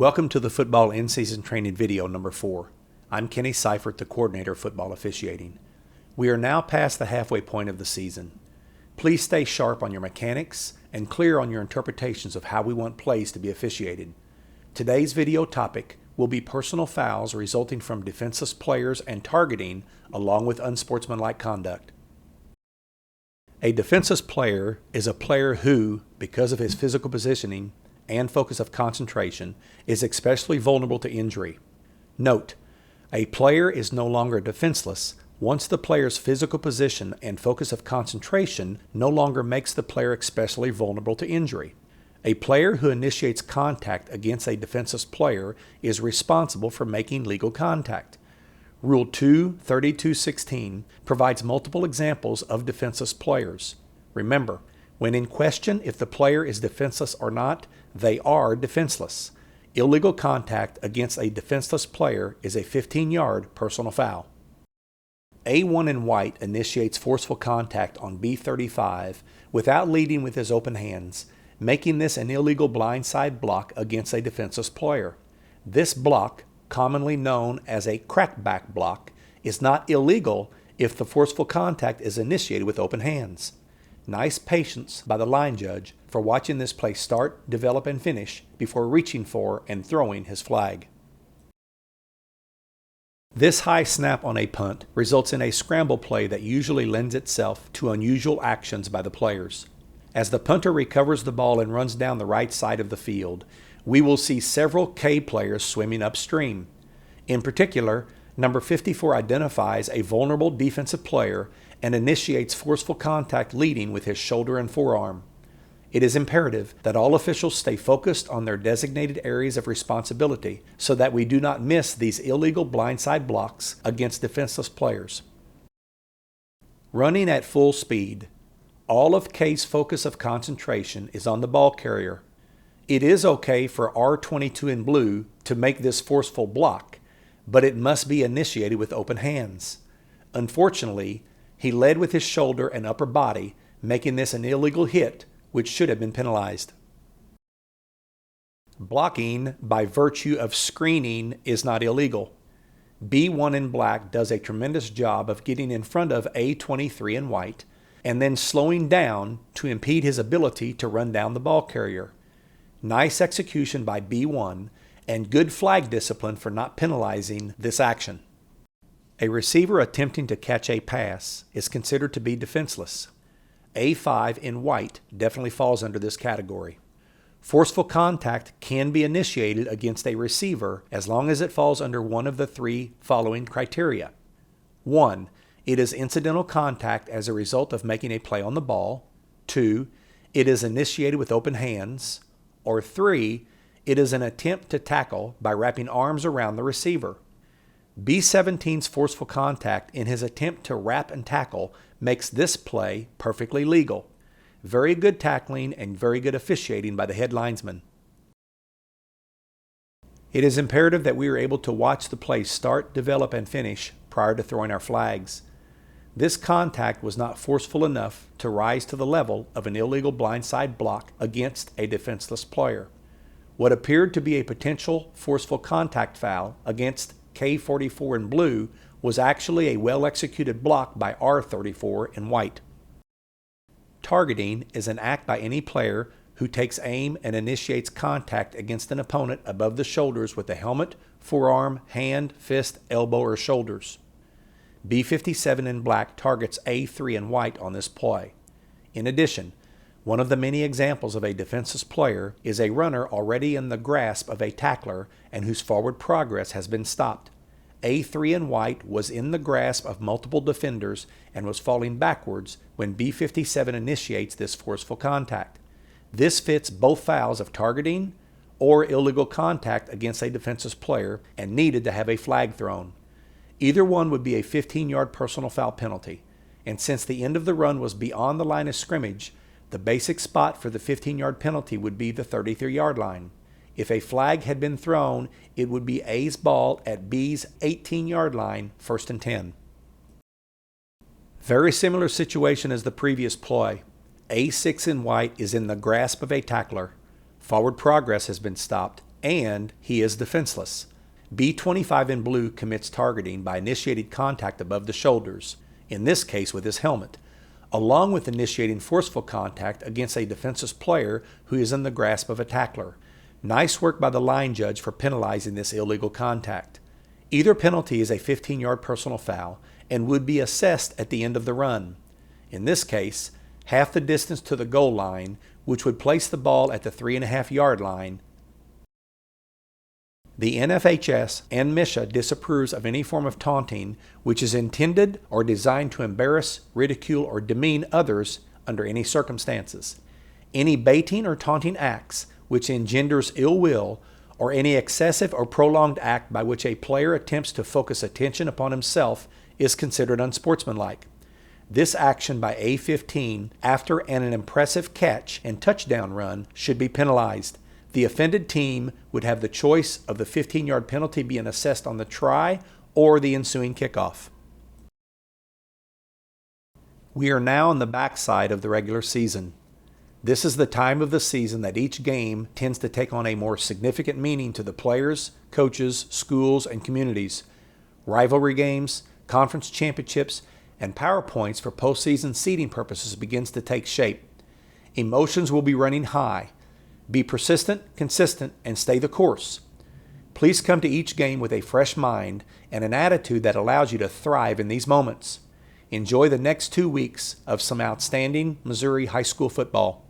Welcome to the Football In-Season Training video number 4. I'm Kenny Seifert, the coordinator of football officiating. We are now past the halfway point of the season. Please stay sharp on your mechanics and clear on your interpretations of how we want plays to be officiated. Today's video topic will be personal fouls resulting from defenseless players and targeting, along with unsportsmanlike conduct. A defenseless player is a player who, because of his physical positioning and focus of concentration, is especially vulnerable to injury. Note, a player is no longer defenseless once the player's physical position and focus of concentration no longer makes the player especially vulnerable to injury. A player who initiates contact against a defenseless player is responsible for making legal contact. Rule 2:32:16 provides multiple examples of defenseless players. Remember, when in question if the player is defenseless or not, they are defenseless. Illegal contact against a defenseless player is a 15-yard personal foul. A1 in white initiates forceful contact on B35 without leading with his open hands, making this an illegal blindside block against a defenseless player. This block, commonly known as a crackback block, is not illegal if the forceful contact is initiated with open hands. Nice patience by the line judge for watching this play start, develop, and finish before reaching for and throwing his flag. This high snap on a punt results in a scramble play that usually lends itself to unusual actions by the players. As the punter recovers the ball and runs down the right side of the field, we will see several K players swimming upstream. In particular, number 54 identifies a vulnerable defensive player and initiates forceful contact leading with his shoulder and forearm. It is imperative that all officials stay focused on their designated areas of responsibility so that we do not miss these illegal blindside blocks against defenseless players. Running at full speed. All of K's focus of concentration is on the ball carrier. It is okay for R22 in blue to make this forceful block, but it must be initiated with open hands. Unfortunately, he led with his shoulder and upper body, making this an illegal hit, which should have been penalized. Blocking by virtue of screening is not illegal. B1 in black does a tremendous job of getting in front of A23 in white and then slowing down to impede his ability to run down the ball carrier. Nice execution by B1 and good flag discipline for not penalizing this action. A receiver attempting to catch a pass is considered to be defenseless. A5 in white definitely falls under this category. Forceful contact can be initiated against a receiver as long as it falls under one of the three following criteria. 1. It is incidental contact as a result of making a play on the ball. 2. It is initiated with open hands. Or 3. It is an attempt to tackle by wrapping arms around the receiver. B17's forceful contact in his attempt to wrap and tackle makes this play perfectly legal. Very good tackling and very good officiating by the head linesman. It is imperative that we are able to watch the play start, develop, and finish prior to throwing our flags. This contact was not forceful enough to rise to the level of an illegal blindside block against a defenseless player. What appeared to be a potential forceful contact foul against K44 in blue was actually a well-executed block by R34 in white. Targeting is an act by any player who takes aim and initiates contact against an opponent above the shoulders with the helmet, forearm, hand, fist, elbow, or shoulders. B57 in black targets A3 in white on this play. In addition, one of the many examples of a defenseless player is a runner already in the grasp of a tackler and whose forward progress has been stopped. A3 in white was in the grasp of multiple defenders and was falling backwards when B57 initiates this forceful contact. This fits both fouls of targeting or illegal contact against a defenseless player and needed to have a flag thrown. Either one would be a 15-yard personal foul penalty, and since the end of the run was beyond the line of scrimmage, the basic spot for the 15-yard penalty would be the 33-yard line. If a flag had been thrown, it would be A's ball at B's 18-yard line, 1st and 10. Very similar situation as the previous play. A6 in white is in the grasp of a tackler. Forward progress has been stopped, and he is defenseless. B25 in blue commits targeting by initiating contact above the shoulders, in this case with his helmet, along with initiating forceful contact against a defenseless player who is in the grasp of a tackler. Nice work by the line judge for penalizing this illegal contact. Either penalty is a 15-yard personal foul and would be assessed at the end of the run. In this case, half the distance to the goal line, which would place the ball at the 3.5-yard line. The NFHS and MSHSAA disapproves of any form of taunting which is intended or designed to embarrass, ridicule, or demean others under any circumstances. Any baiting or taunting acts which engenders ill will, or any excessive or prolonged act by which a player attempts to focus attention upon himself is considered unsportsmanlike. This action by A15 after an impressive catch and touchdown run should be penalized. The offended team would have the choice of the 15-yard penalty being assessed on the try or the ensuing kickoff. We are now on the backside of the regular season. This is the time of the season that each game tends to take on a more significant meaning to the players, coaches, schools, and communities. Rivalry games, conference championships, and PowerPoints for postseason seeding purposes begins to take shape. Emotions will be running high. Be persistent, consistent, and stay the course. Please come to each game with a fresh mind and an attitude that allows you to thrive in these moments. Enjoy the next 2 weeks of some outstanding Missouri high school football.